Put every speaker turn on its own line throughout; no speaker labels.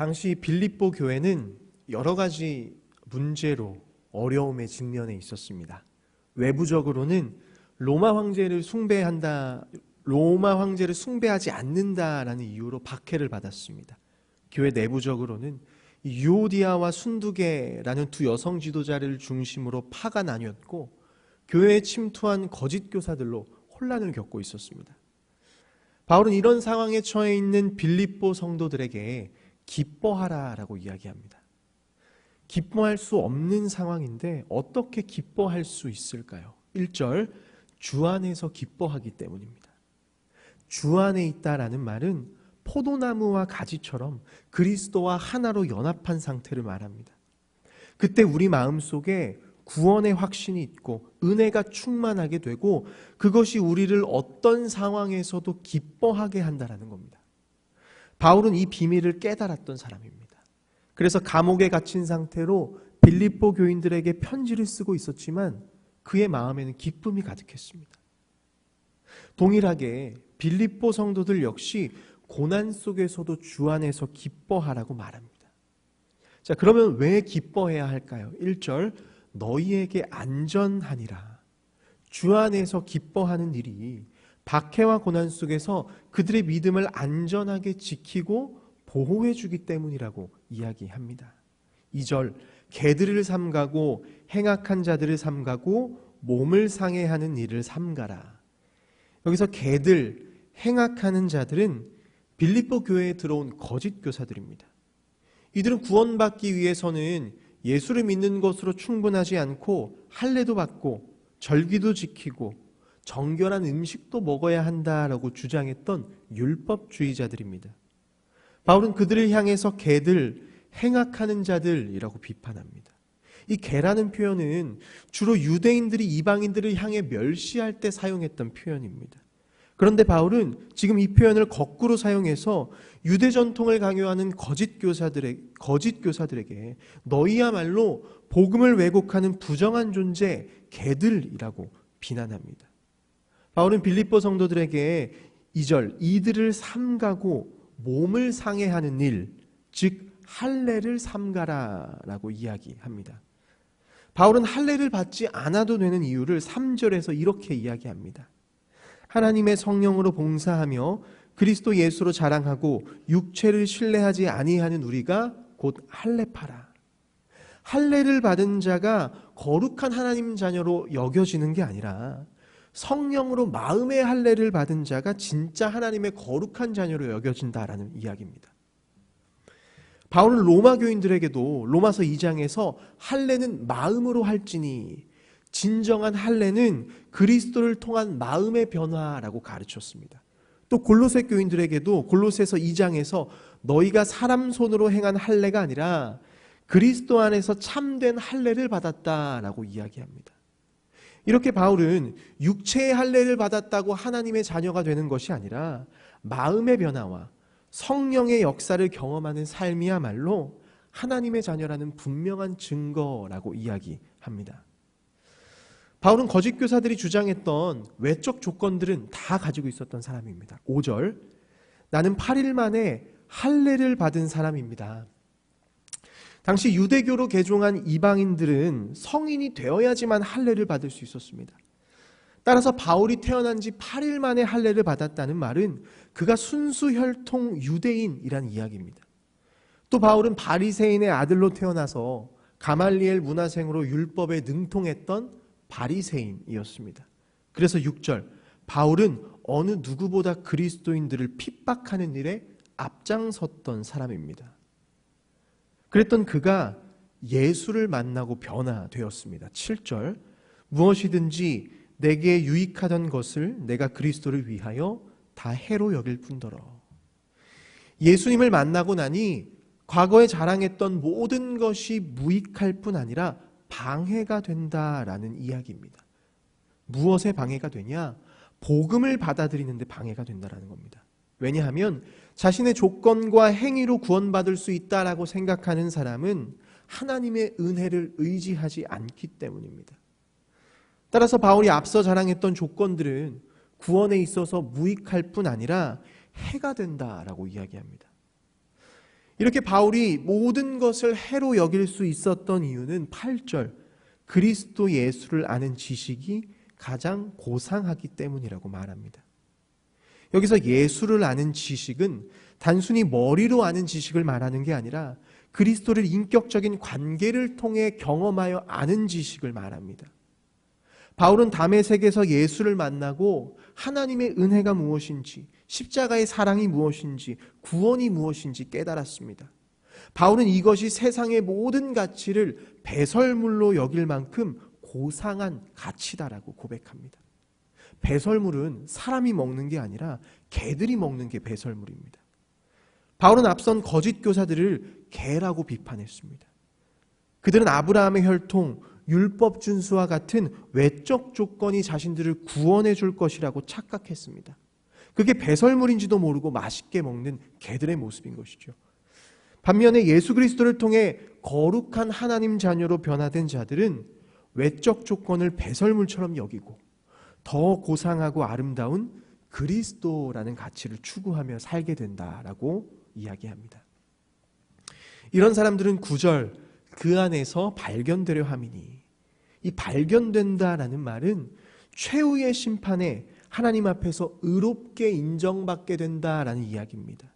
당시 빌립보 교회는 여러 가지 문제로 어려움에 직면해 있었습니다. 외부적으로는 로마 황제를 숭배하지 않는다라는 이유로 박해를 받았습니다. 교회 내부적으로는 유오디아와 순두계라는 두 여성 지도자를 중심으로 파가 나뉘었고, 교회에 침투한 거짓 교사들로 혼란을 겪고 있었습니다. 바울은 이런 상황에 처해 있는 빌립보 성도들에게 기뻐하라라고 이야기합니다. 기뻐할 수 없는 상황인데 어떻게 기뻐할 수 있을까요? 1절, 주 안에서 기뻐하기 때문입니다. 주 안에 있다라는 말은 포도나무와 가지처럼 그리스도와 하나로 연합한 상태를 말합니다. 그때 우리 마음속에 구원의 확신이 있고 은혜가 충만하게 되고, 그것이 우리를 어떤 상황에서도 기뻐하게 한다는 겁니다. 바울은 이 비밀을 깨달았던 사람입니다. 그래서 감옥에 갇힌 상태로 빌립보 교인들에게 편지를 쓰고 있었지만 그의 마음에는 기쁨이 가득했습니다. 동일하게 빌립보 성도들 역시 고난 속에서도 주 안에서 기뻐하라고 말합니다. 자, 그러면 왜 기뻐해야 할까요? 1절, 너희에게 안전하니라. 주 안에서 기뻐하는 일이 박해와 고난 속에서 그들의 믿음을 안전하게 지키고 보호해 주기 때문이라고 이야기합니다. 2절, 개들을 삼가고 행악한 자들을 삼가고 몸을 상해하는 일을 삼가라. 여기서 개들, 행악하는 자들은 빌립보 교회에 들어온 거짓 교사들입니다. 이들은 구원받기 위해서는 예수를 믿는 것으로 충분하지 않고 할례도 받고 절기도 지키고 정결한 음식도 먹어야 한다라고 주장했던 율법주의자들입니다. 바울은 그들을 향해서 개들, 행악하는 자들이라고 비판합니다. 이 개라는 표현은 주로 유대인들이 이방인들을 향해 멸시할 때 사용했던 표현입니다. 그런데 바울은 지금 이 표현을 거꾸로 사용해서 유대 전통을 강요하는 거짓 교사들에게 너희야말로 복음을 왜곡하는 부정한 존재, 개들이라고 비난합니다. 바울은 빌립보 성도들에게 2절, 이들을 삼가고 몸을 상해하는 일, 즉 할례를 삼가라라고 이야기합니다. 바울은 할례를 받지 않아도 되는 이유를 3절에서 이렇게 이야기합니다. 하나님의 성령으로 봉사하며 그리스도 예수로 자랑하고 육체를 신뢰하지 아니하는 우리가 곧 할례파라. 할례를 받은 자가 거룩한 하나님 자녀로 여겨지는 게 아니라 성령으로 마음의 할례를 받은 자가 진짜 하나님의 거룩한 자녀로 여겨진다라는 이야기입니다. 바울은 로마 교인들에게도 로마서 2장에서 할례는 마음으로 할지니 진정한 할례는 그리스도를 통한 마음의 변화라고 가르쳤습니다. 또 골로새 교인들에게도 골로새서 2장에서 너희가 사람 손으로 행한 할례가 아니라 그리스도 안에서 참된 할례를 받았다라고 이야기합니다. 이렇게 바울은 육체의 할례를 받았다고 하나님의 자녀가 되는 것이 아니라 마음의 변화와 성령의 역사를 경험하는 삶이야말로 하나님의 자녀라는 분명한 증거라고 이야기합니다. 바울은 거짓 교사들이 주장했던 외적 조건들은 다 가지고 있었던 사람입니다. 5절, 나는 8일 만에 할례를 받은 사람입니다. 당시 유대교로 개종한 이방인들은 성인이 되어야지만 할례를 받을 수 있었습니다. 따라서 바울이 태어난 지 8일 만에 할례를 받았다는 말은 그가 순수 혈통 유대인이란 이야기입니다. 또 바울은 바리새인의 아들로 태어나서 가말리엘 문화생으로 율법에 능통했던 바리새인이었습니다. 그래서 6절, 바울은 어느 누구보다 그리스도인들을 핍박하는 일에 앞장섰던 사람입니다. 그랬던 그가 예수를 만나고 변화되었습니다. 7절, 무엇이든지 내게 유익하던 것을 내가 그리스도를 위하여 다 해로 여길 뿐더러. 예수님을 만나고 나니 과거에 자랑했던 모든 것이 무익할 뿐 아니라 방해가 된다라는 이야기입니다. 무엇에 방해가 되냐? 복음을 받아들이는데 방해가 된다라는 겁니다. 왜냐하면 자신의 조건과 행위로 구원받을 수 있다라고 생각하는 사람은 하나님의 은혜를 의지하지 않기 때문입니다. 따라서 바울이 앞서 자랑했던 조건들은 구원에 있어서 무익할 뿐 아니라 해가 된다라고 이야기합니다. 이렇게 바울이 모든 것을 해로 여길 수 있었던 이유는 8절 그리스도 예수를 아는 지식이 가장 고상하기 때문이라고 말합니다. 여기서 예수를 아는 지식은 단순히 머리로 아는 지식을 말하는 게 아니라 그리스도를 인격적인 관계를 통해 경험하여 아는 지식을 말합니다. 바울은 다메섹에서 예수를 만나고 하나님의 은혜가 무엇인지, 십자가의 사랑이 무엇인지, 구원이 무엇인지 깨달았습니다. 바울은 이것이 세상의 모든 가치를 배설물로 여길 만큼 고상한 가치다라고 고백합니다. 배설물은 사람이 먹는 게 아니라 개들이 먹는 게 배설물입니다. 바울은 앞선 거짓 교사들을 개라고 비판했습니다. 그들은 아브라함의 혈통, 율법 준수와 같은 외적 조건이 자신들을 구원해 줄 것이라고 착각했습니다. 그게 배설물인지도 모르고 맛있게 먹는 개들의 모습인 것이죠. 반면에 예수 그리스도를 통해 거룩한 하나님 자녀로 변화된 자들은 외적 조건을 배설물처럼 여기고 더 고상하고 아름다운 그리스도라는 가치를 추구하며 살게 된다라고 이야기합니다. 이런 사람들은 9절 그 안에서 발견되려 함이니, 이 발견된다라는 말은 최후의 심판에 하나님 앞에서 의롭게 인정받게 된다라는 이야기입니다.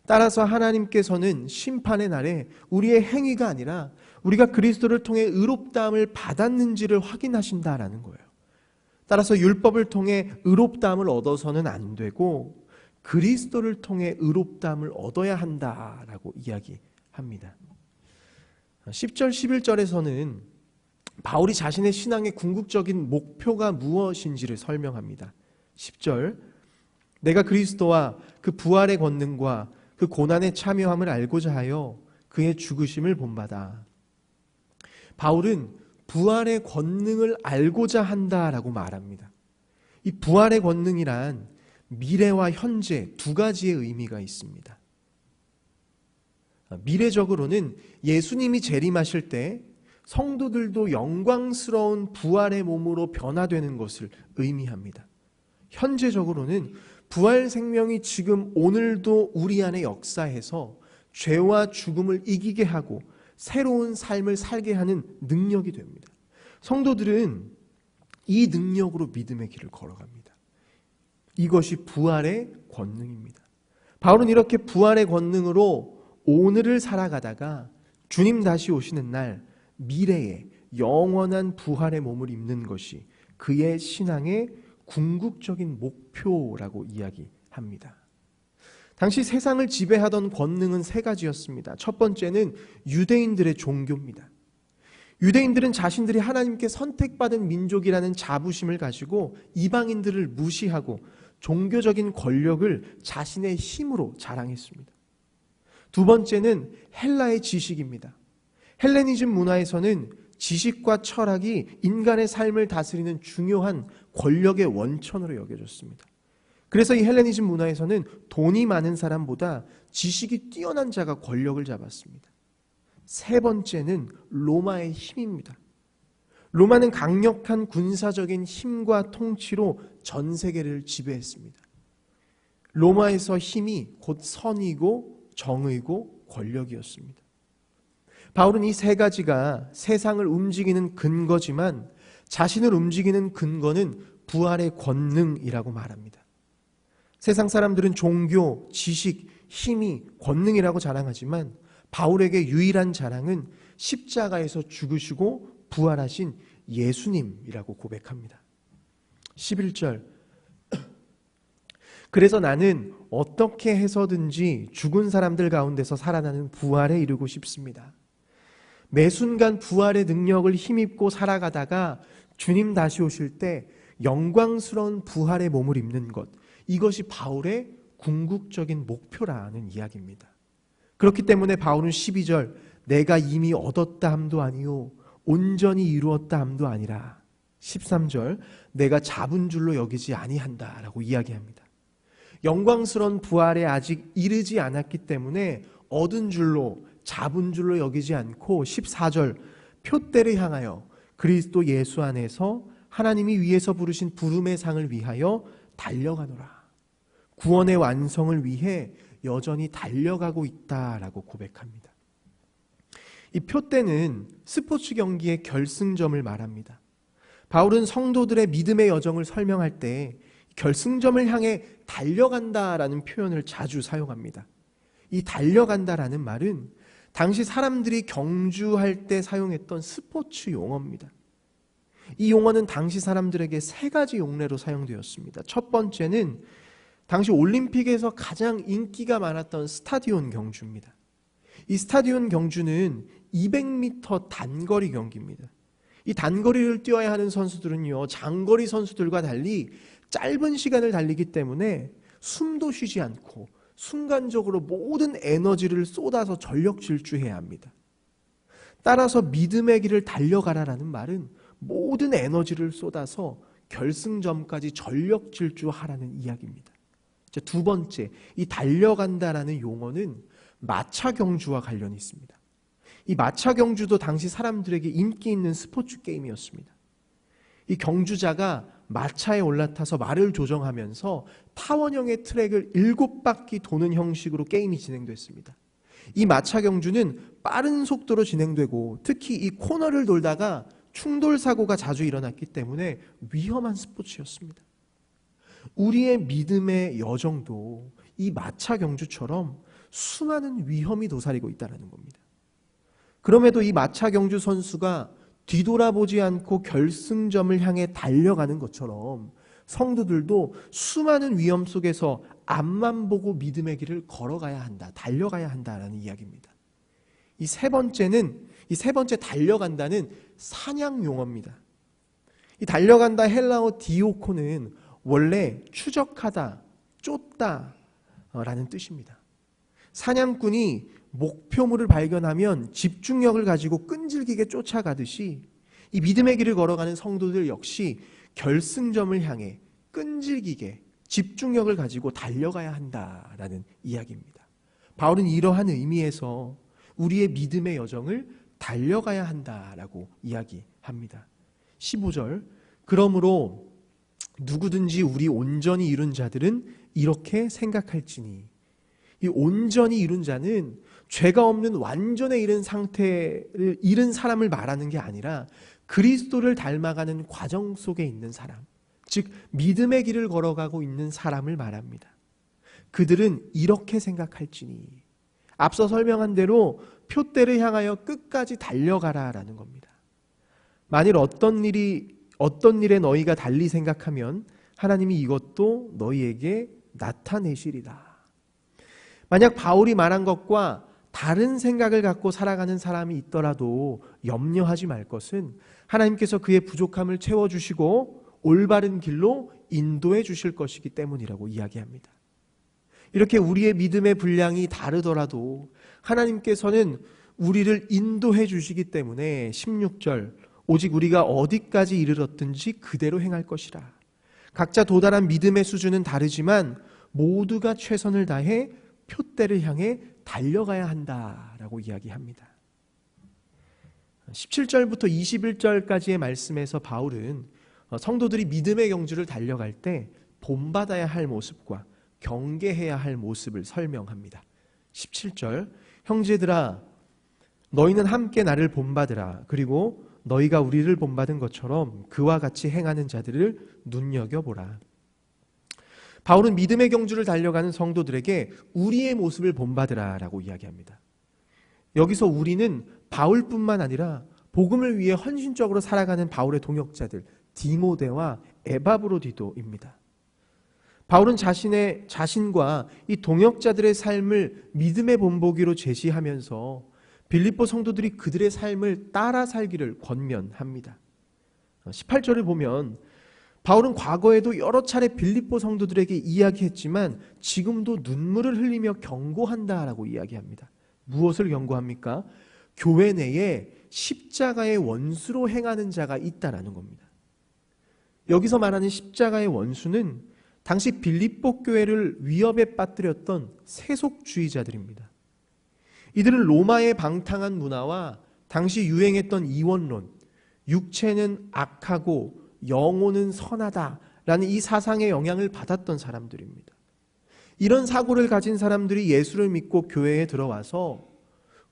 따라서 하나님께서는 심판의 날에 우리의 행위가 아니라 우리가 그리스도를 통해 의롭다함을 받았는지를 확인하신다라는 거예요. 따라서 율법을 통해 의롭다함을 얻어서는 안 되고 그리스도를 통해 의롭다함을 얻어야 한다라고 이야기합니다. 10절, 11절에서는 바울이 자신의 신앙의 궁극적인 목표가 무엇인지를 설명합니다. 10절, 내가 그리스도와 그 부활의 권능과 그 고난의 참여함을 알고자 하여 그의 죽으심을 본받아. 바울은 부활의 권능을 알고자 한다라고 말합니다. 이 부활의 권능이란 미래와 현재 두 가지의 의미가 있습니다. 미래적으로는 예수님이 재림하실 때 성도들도 영광스러운 부활의 몸으로 변화되는 것을 의미합니다. 현재적으로는 부활 생명이 지금 오늘도 우리 안에 역사해서 죄와 죽음을 이기게 하고 새로운 삶을 살게 하는 능력이 됩니다. 성도들은 이 능력으로 믿음의 길을 걸어갑니다. 이것이 부활의 권능입니다. 바울은 이렇게 부활의 권능으로 오늘을 살아가다가 주님 다시 오시는 날 미래에 영원한 부활의 몸을 입는 것이 그의 신앙의 궁극적인 목표라고 이야기합니다. 당시 세상을 지배하던 권능은 세 가지였습니다. 첫 번째는 유대인들의 종교입니다. 유대인들은 자신들이 하나님께 선택받은 민족이라는 자부심을 가지고 이방인들을 무시하고 종교적인 권력을 자신의 힘으로 자랑했습니다. 두 번째는 헬라의 지식입니다. 헬레니즘 문화에서는 지식과 철학이 인간의 삶을 다스리는 중요한 권력의 원천으로 여겨졌습니다. 그래서 이 헬레니즘 문화에서는 돈이 많은 사람보다 지식이 뛰어난 자가 권력을 잡았습니다. 세 번째는 로마의 힘입니다. 로마는 강력한 군사적인 힘과 통치로 전 세계를 지배했습니다. 로마에서 힘이 곧 선이고 정의고 권력이었습니다. 바울은 이 세 가지가 세상을 움직이는 근거지만 자신을 움직이는 근거는 부활의 권능이라고 말합니다. 세상 사람들은 종교, 지식, 힘이 권능이라고 자랑하지만 바울에게 유일한 자랑은 십자가에서 죽으시고 부활하신 예수님이라고 고백합니다. 11절, 그래서 나는 어떻게 해서든지 죽은 사람들 가운데서 살아나는 부활에 이르고 싶습니다. 매 순간 부활의 능력을 힘입고 살아가다가 주님 다시 오실 때 영광스러운 부활의 몸을 입는 것, 이것이 바울의 궁극적인 목표라는 이야기입니다. 그렇기 때문에 바울은 12절, 내가 이미 얻었다 함도 아니요 온전히 이루었다 함도 아니라 13절, 내가 잡은 줄로 여기지 아니한다 라고 이야기합니다. 영광스러운 부활에 아직 이르지 않았기 때문에 얻은 줄로, 잡은 줄로 여기지 않고 14절, 표대를 향하여 그리스도 예수 안에서 하나님이 위에서 부르신 부름의 상을 위하여 달려가노라. 구원의 완성을 위해 여전히 달려가고 있다라고 고백합니다. 이 표대는 스포츠 경기의 결승점을 말합니다. 바울은 성도들의 믿음의 여정을 설명할 때 결승점을 향해 달려간다라는 표현을 자주 사용합니다. 이 달려간다라는 말은 당시 사람들이 경주할 때 사용했던 스포츠 용어입니다. 이 용어는 당시 사람들에게 세 가지 용례로 사용되었습니다. 첫 번째는 당시 올림픽에서 가장 인기가 많았던 스타디온 경주입니다. 이 스타디온 경주는 200m 단거리 경기입니다. 이 단거리를 뛰어야 하는 선수들은요, 장거리 선수들과 달리 짧은 시간을 달리기 때문에 숨도 쉬지 않고 순간적으로 모든 에너지를 쏟아서 전력 질주해야 합니다. 따라서 믿음의 길을 달려가라라는 말은 모든 에너지를 쏟아서 결승점까지 전력 질주하라는 이야기입니다. 두 번째, 이 달려간다라는 용어는 마차 경주와 관련이 있습니다. 이 마차 경주도 당시 사람들에게 인기 있는 스포츠 게임이었습니다. 이 경주자가 마차에 올라타서 말을 조정하면서 타원형의 트랙을 7바퀴 도는 형식으로 게임이 진행됐습니다. 이 마차 경주는 빠른 속도로 진행되고 특히 이 코너를 돌다가 충돌 사고가 자주 일어났기 때문에 위험한 스포츠였습니다. 우리의 믿음의 여정도 이 마차 경주처럼 수많은 위험이 도사리고 있다는 겁니다. 그럼에도 이 마차 경주 선수가 뒤돌아보지 않고 결승점을 향해 달려가는 것처럼 성도들도 수많은 위험 속에서 앞만 보고 믿음의 길을 걸어가야 한다, 달려가야 한다라는 이야기입니다. 이 세 번째 달려간다는 사냥 용어입니다. 이 달려간다 헬라어 디오코는 원래 추적하다, 쫓다라는 뜻입니다. 사냥꾼이 목표물을 발견하면 집중력을 가지고 끈질기게 쫓아가듯이 이 믿음의 길을 걸어가는 성도들 역시 결승점을 향해 끈질기게 집중력을 가지고 달려가야 한다라는 이야기입니다. 바울은 이러한 의미에서 우리의 믿음의 여정을 달려가야 한다라고 이야기합니다. 15절, 그러므로 누구든지 우리 온전히 이룬 자들은 이렇게 생각할지니. 이 온전히 이룬 자는 죄가 없는 완전에 이른 상태를 이른 사람을 말하는 게 아니라 그리스도를 닮아가는 과정 속에 있는 사람, 즉 믿음의 길을 걸어가고 있는 사람을 말합니다. 그들은 이렇게 생각할지니. 앞서 설명한 대로 표대를 향하여 끝까지 달려가라라는 겁니다. 만일 어떤 일에 너희가 달리 생각하면 하나님이 이것도 너희에게 나타내시리라. 만약 바울이 말한 것과 다른 생각을 갖고 살아가는 사람이 있더라도 염려하지 말 것은 하나님께서 그의 부족함을 채워주시고 올바른 길로 인도해 주실 것이기 때문이라고 이야기합니다. 이렇게 우리의 믿음의 분량이 다르더라도 하나님께서는 우리를 인도해 주시기 때문에 16절, 오직 우리가 어디까지 이르렀든지 그대로 행할 것이라. 각자 도달한 믿음의 수준은 다르지만 모두가 최선을 다해 표대를 향해 달려가야 한다라고 이야기합니다. 17절부터 21절까지의 말씀에서 바울은 성도들이 믿음의 경주를 달려갈 때 본받아야 할 모습과 경계해야 할 모습을 설명합니다. 17절, 형제들아 너희는 함께 나를 본받으라. 그리고 너희가 우리를 본받은 것처럼 그와 같이 행하는 자들을 눈여겨보라. 바울은 믿음의 경주를 달려가는 성도들에게 우리의 모습을 본받으라라고 이야기합니다. 여기서 우리는 바울뿐만 아니라 복음을 위해 헌신적으로 살아가는 바울의 동역자들 디모데와 에바브로디도입니다. 바울은 자신과 이 동역자들의 삶을 믿음의 본보기로 제시하면서 빌립보 성도들이 그들의 삶을 따라 살기를 권면합니다. 18절을 보면 바울은 과거에도 여러 차례 빌립보 성도들에게 이야기했지만 지금도 눈물을 흘리며 경고한다라고 이야기합니다. 무엇을 경고합니까? 교회 내에 십자가의 원수로 행하는 자가 있다라는 겁니다. 여기서 말하는 십자가의 원수는 당시 빌립보 교회를 위협에 빠뜨렸던 세속주의자들입니다. 이들은 로마의 방탕한 문화와 당시 유행했던 이원론, 육체는 악하고 영혼은 선하다라는 이 사상의 영향을 받았던 사람들입니다. 이런 사고를 가진 사람들이 예수를 믿고 교회에 들어와서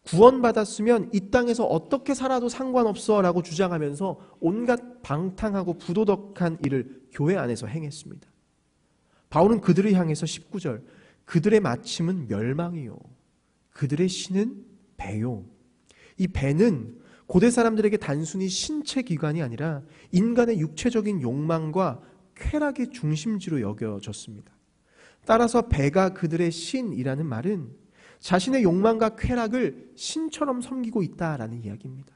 구원받았으면 이 땅에서 어떻게 살아도 상관없어 라고 주장하면서 온갖 방탕하고 부도덕한 일을 교회 안에서 행했습니다. 바울은 그들을 향해서 19절, 그들의 마침은 멸망이요 그들의 신은 배요. 이 배는 고대 사람들에게 단순히 신체 기관이 아니라 인간의 육체적인 욕망과 쾌락의 중심지로 여겨졌습니다. 따라서 배가 그들의 신이라는 말은 자신의 욕망과 쾌락을 신처럼 섬기고 있다라는 이야기입니다.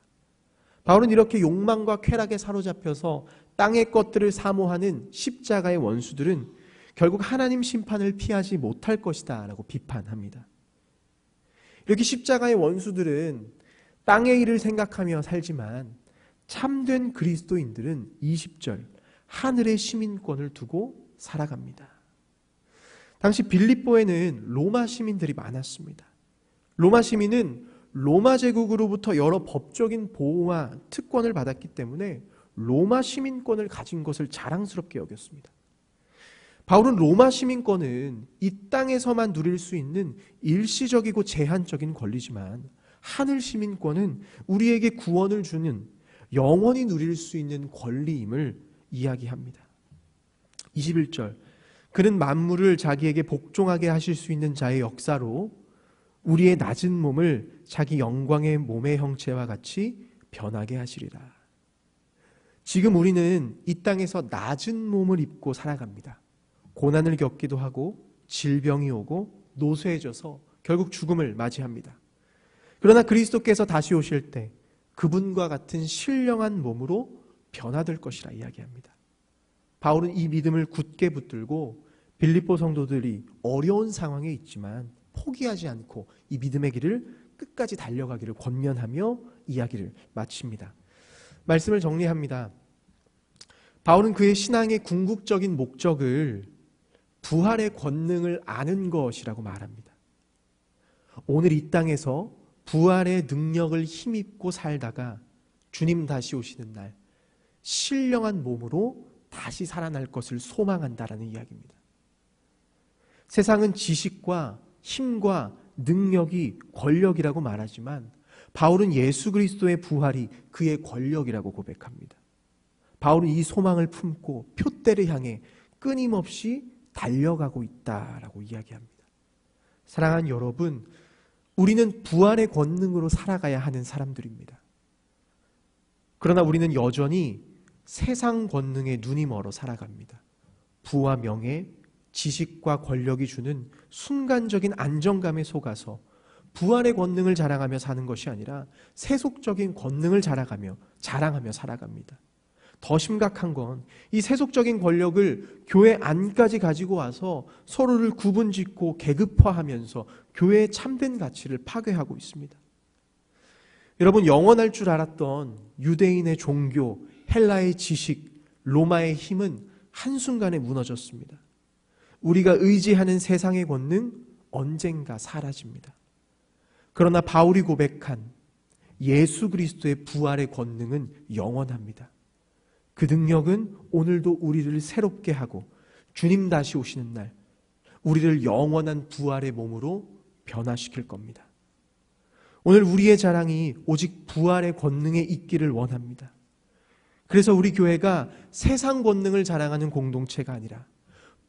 바울은 이렇게 욕망과 쾌락에 사로잡혀서 땅의 것들을 사모하는 십자가의 원수들은 결국 하나님 심판을 피하지 못할 것이다 라고 비판합니다. 이렇게 십자가의 원수들은 땅의 일을 생각하며 살지만 참된 그리스도인들은 20절 하늘의 시민권을 두고 살아갑니다. 당시 빌립보에는 로마 시민들이 많았습니다. 로마 시민은 로마 제국으로부터 여러 법적인 보호와 특권을 받았기 때문에 로마 시민권을 가진 것을 자랑스럽게 여겼습니다. 바울은 로마 시민권은 이 땅에서만 누릴 수 있는 일시적이고 제한적인 권리지만 하늘 시민권은 우리에게 구원을 주는 영원히 누릴 수 있는 권리임을 이야기합니다. 21절 그는 만물을 자기에게 복종하게 하실 수 있는 자의 역사로 우리의 낮은 몸을 자기 영광의 몸의 형체와 같이 변하게 하시리라. 지금 우리는 이 땅에서 낮은 몸을 입고 살아갑니다. 고난을 겪기도 하고 질병이 오고 노쇠해져서 결국 죽음을 맞이합니다. 그러나 그리스도께서 다시 오실 때 그분과 같은 신령한 몸으로 변화될 것이라 이야기합니다. 바울은 이 믿음을 굳게 붙들고 빌립보 성도들이 어려운 상황에 있지만 포기하지 않고 이 믿음의 길을 끝까지 달려가기를 권면하며 이야기를 마칩니다. 말씀을 정리합니다. 바울은 그의 신앙의 궁극적인 목적을 부활의 권능을 아는 것이라고 말합니다. 오늘 이 땅에서 부활의 능력을 힘입고 살다가 주님 다시 오시는 날 신령한 몸으로 다시 살아날 것을 소망한다라는 이야기입니다. 세상은 지식과 힘과 능력이 권력이라고 말하지만 바울은 예수 그리스도의 부활이 그의 권력이라고 고백합니다. 바울은 이 소망을 품고 표대를 향해 끊임없이 달려가고 있다라고 이야기합니다. 사랑하는 여러분, 우리는 부활의 권능으로 살아가야 하는 사람들입니다. 그러나 우리는 여전히 세상 권능에 눈이 멀어 살아갑니다. 부와 명예, 지식과 권력이 주는 순간적인 안정감에 속아서 부활의 권능을 자랑하며 사는 것이 아니라 세속적인 권능을 자랑하며 살아갑니다. 더 심각한 건 이 세속적인 권력을 교회 안까지 가지고 와서 서로를 구분짓고 계급화하면서 교회의 참된 가치를 파괴하고 있습니다. 여러분, 영원할 줄 알았던 유대인의 종교, 헬라의 지식, 로마의 힘은 한순간에 무너졌습니다. 우리가 의지하는 세상의 권능 언젠가 사라집니다. 그러나 바울이 고백한 예수 그리스도의 부활의 권능은 영원합니다. 그 능력은 오늘도 우리를 새롭게 하고 주님 다시 오시는 날 우리를 영원한 부활의 몸으로 변화시킬 겁니다. 오늘 우리의 자랑이 오직 부활의 권능에 있기를 원합니다. 그래서 우리 교회가 세상 권능을 자랑하는 공동체가 아니라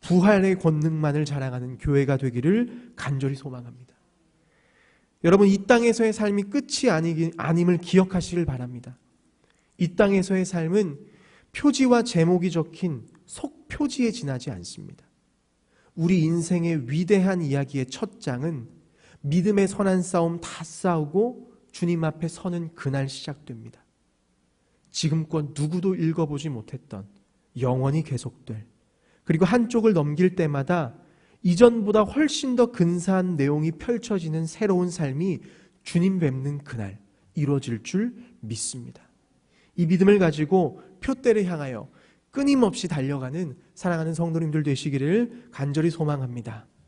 부활의 권능만을 자랑하는 교회가 되기를 간절히 소망합니다. 여러분, 이 땅에서의 삶이 끝이 아님을 기억하시길 바랍니다. 이 땅에서의 삶은 표지와 제목이 적힌 속표지에 지나지 않습니다. 우리 인생의 위대한 이야기의 첫 장은 믿음의 선한 싸움 다 싸우고 주님 앞에 서는 그날 시작됩니다. 지금껏 누구도 읽어보지 못했던 영원히 계속될, 그리고 한쪽을 넘길 때마다 이전보다 훨씬 더 근사한 내용이 펼쳐지는 새로운 삶이 주님 뵙는 그날 이루어질 줄 믿습니다. 이 믿음을 가지고 표대를 향하여 끊임없이 달려가는 사랑하는 성도님들 되시기를 간절히 소망합니다.